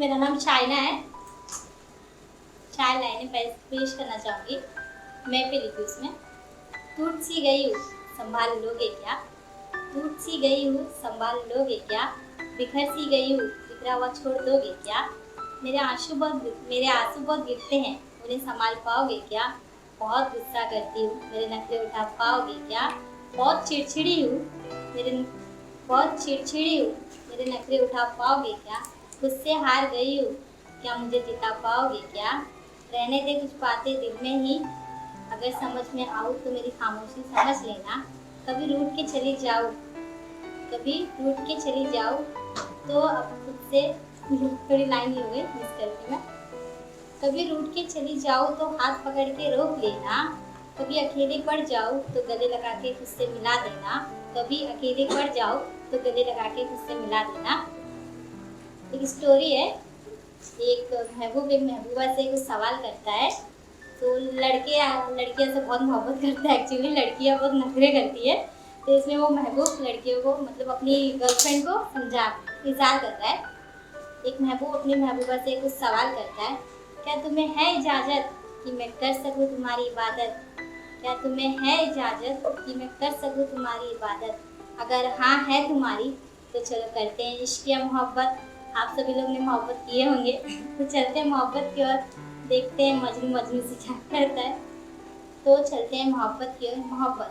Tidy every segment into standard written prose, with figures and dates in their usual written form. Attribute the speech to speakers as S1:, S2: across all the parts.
S1: मेरा नाम शाइना है। 4 लाइनें पेश करना चाहूँगी। मैं पे लिखी उसमें। टूट सी गई हूँ, संभाल लोगे क्या? टूट सी गई हूँ, संभाल लोगे क्या? बिखर सी गई हूँ, बिखरा हुआ छोड़ दोगे क्या? मेरे आंसू बहुत गिरते हैं, उन्हें संभाल पाओगे क्या? बहुत गुस्सा करती हूँ, मेरे नखरे उठा पाओगे क्या? बहुत चिड़चिड़ी हूँ, मेरे नखरे उठा पाओगे क्या? खुद से हार गई हूँ, क्या मुझे जिता पाओगे क्या? रहने दे कुछ बातें दिल में ही, अगर समझ में आऊँ तो मेरी खामोशी समझ लेना। कभी रूठ के चली जाऊँ तो अब खुद से थोड़ी लाइन ही हो गई, मिस कर दी मैं। कभी रूठ के चली जाऊँ तो हाथ पकड़ के रोक लेना। कभी अकेले पड़ जाऊँ तो गले लगा के खुद से मिला देना। कभी अकेले पड़ जाऊँ तो गले लगा के खुद से मिला देना। एक स्टोरी है। एक महबूबा से कुछ सवाल करता है, तो लड़कियां से बहुत मोहब्बत करता है। एक्चुअली लड़कियां बहुत नखरे करती है, तो इसमें वो महबूब लड़कियों को मतलब अपनी गर्लफ्रेंड को इज़हार कर रहा है। एक महबूब अपनी महबूबा से कुछ सवाल करता है, क्या तुम्हें है इजाज़त कि मैं कर सकूँ तुम्हारी इबादत? क्या तुम्हें है इजाज़त कि मैं कर सकूँ तुम्हारी इबादत? अगर हाँ है तुम्हारी तो चलो करते हैं इश्क या मोहब्बत। आप सभी लोग ने मोहब्बत किए होंगे तो चलते हैं मोहब्बत की ओर, देखते हैं मजनू से क्या करता है। तो चलते हैं मोहब्बत की ओर। मोहब्बत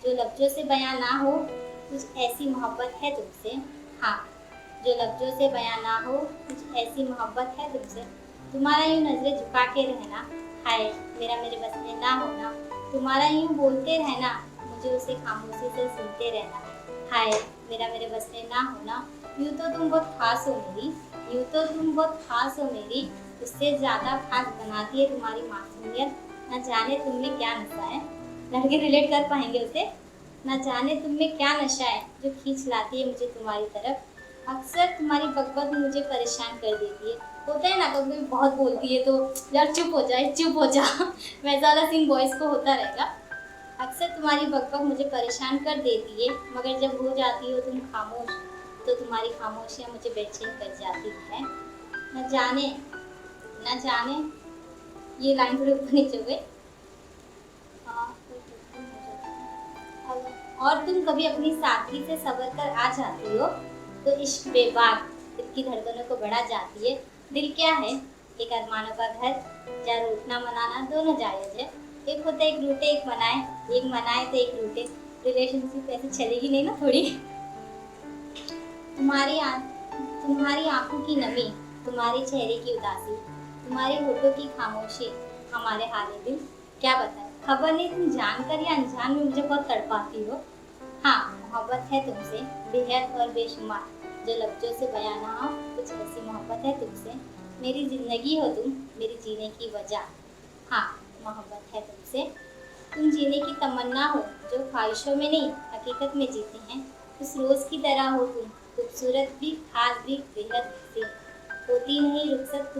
S1: जो लफ्ज़ों से बयां ना हो, कुछ ऐसी मोहब्बत है तुमसे। हाँ, जो लफ्ज़ों से बयां ना हो, कुछ ऐसी मोहब्बत है तुमसे। तुम्हारा यूँ नज़रें झुका के रहना, हाय मेरा मेरे बस में ना होना। तुम्हारा यूँ बोलते रहना, मुझे उसे खामोशी से सुनते रहना, हाय मेरा मेरे बस में ना होना। यूँ तो तुम बहुत खास हो मेरी, उससे ज़्यादा खास बनाती है तुम्हारी मासूमियत। न जाने तुम में क्या नशा है, लड़के रिलेट कर पाएंगे उसे। न जाने तुम में क्या नशा है जो खींच लाती है मुझे तुम्हारी तरफ। अक्सर तुम्हारी बकबक मुझे परेशान कर देती है। होता है ना, कभी बहुत बोलती है तो यार चुप हो जा वैसा वाला सीन बॉयज़ को होता रहेगा। अक्सर तुम्हारी बकबक मुझे परेशान कर देती है, मगर जब हो जाती हो तुम खामोश तो तुम्हारी खामोशियाँ मुझे बेचैन कर जाती है। न जाने ये लाइन थोड़ी ऊपर नीचे हो गई। और तुम कभी अपनी साथी से सबर कर आ जाती हो तो इश्क बेबाक दिल की धड़कनों को बढ़ा जाती है। दिल क्या है? एक अरमानों का घर जहाँ रूठना मनाना दोनों जायज़ है। एक होता है एक रूठे एक मनाए तो एक रूठे। रिलेशनशिप ऐसे चलेगी नहीं ना थोड़ी। तुम्हारी आंखों की नमी, तुम्हारे चेहरे की उदासी, तुम्हारे होठों की खामोशी, हमारे हाले दिल क्या बताए। खबर नहीं तुम जानकर या अनजान में मुझे बहुत तड़पाती हो। हाँ, मोहब्बत है तुमसे बेहद और बेशुमार, जो लफ्ज़ों से बयां ना हो, कुछ ऐसी मोहब्बत है तुमसे। मेरी ज़िंदगी हो तुम, मेरी जीने की वजह। हाँ, मोहब्बत है तुमसे। तुम जीने की तमन्ना हो, जो ख्वाहिशों में नहीं हकीकत में जीते हैं। उस रोज़ की तरह हो तुम, खूबसूरत भी खास भी बेहद हसी। होती नहीं रुखसत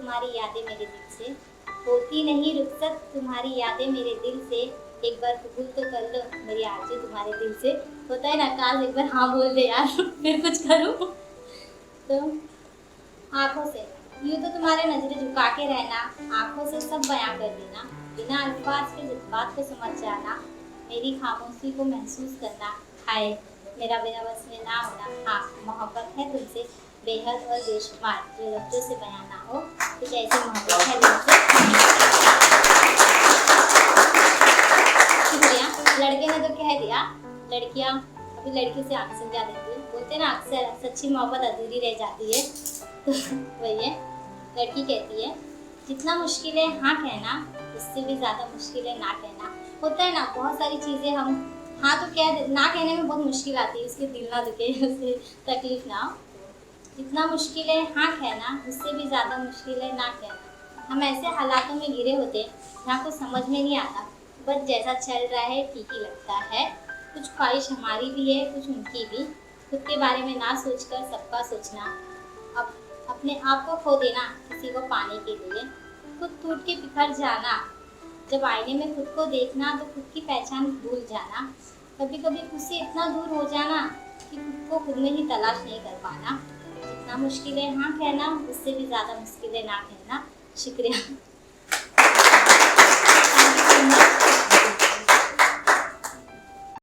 S1: तुम्हारी यादें मेरे दिल से, एक बार कबूल तो कर लो मेरी आरज़ू तुम्हारे दिल से। होता है ना, काश एक बार हाँ बोल दे यार फिर कुछ करूँ। तो आँखों से यूँ तो तुम्हारे नज़रें झुका के रहना, आँखों से सब बयां कर देना, बिना अल्फाज के जज्बात को समझ जाना, मेरी खामोशी को महसूस करना, हाय मेरा बिना बस में ना होना। हाँ, मोहब्बत है तुमसे बेहद और बेशुमार, जो लफ्ज़ों से बयां ना हो, कुछ ऐसी मोहब्बत है तुमसे। शुक्रिया। लड़के ने तो कह दिया, लड़कियाँ अभी लड़की से आंखें समझा देती है। बोलते ना अक्सर सच्ची मोहब्बत अधूरी रह जाती है, तो वही है। लड़की कहती है, जितना मुश्किल है हाँ कहना, उससे भी ज़्यादा मुश्किल है ना कहना। होता है ना, बहुत सारी चीज़ें हम हाँ तो कह ना कहने में बहुत मुश्किल आती है, उसके दिल ना दुखे, उससे तकलीफ ना हो। जितना मुश्किल है हाँ कहना, उससे भी ज़्यादा मुश्किल है ना कहना। हम ऐसे हालातों में घिरे होते हैं जहाँ कुछ समझ में नहीं आता, बस जैसा चल रहा है ठीक ही लगता है। कुछ ख्वाहिश हमारी भी है, कुछ उनकी भी। खुद के बारे में ना सोचकर सबका सोचना, अब अपने आप को खो देना किसी को पाने के लिए, खुद टूट के बिखर जाना, जब आईने में खुद को देखना तो खुद की पहचान भूल जाना, कभी कभी खुद से इतना दूर हो जाना कि खुद को खुद में ही तलाश नहीं कर पाना। जितना जितना मुश्किल है हाँ कहना उससे भी ज़्यादा मुश्किल है ना कहना। शुक्रिया।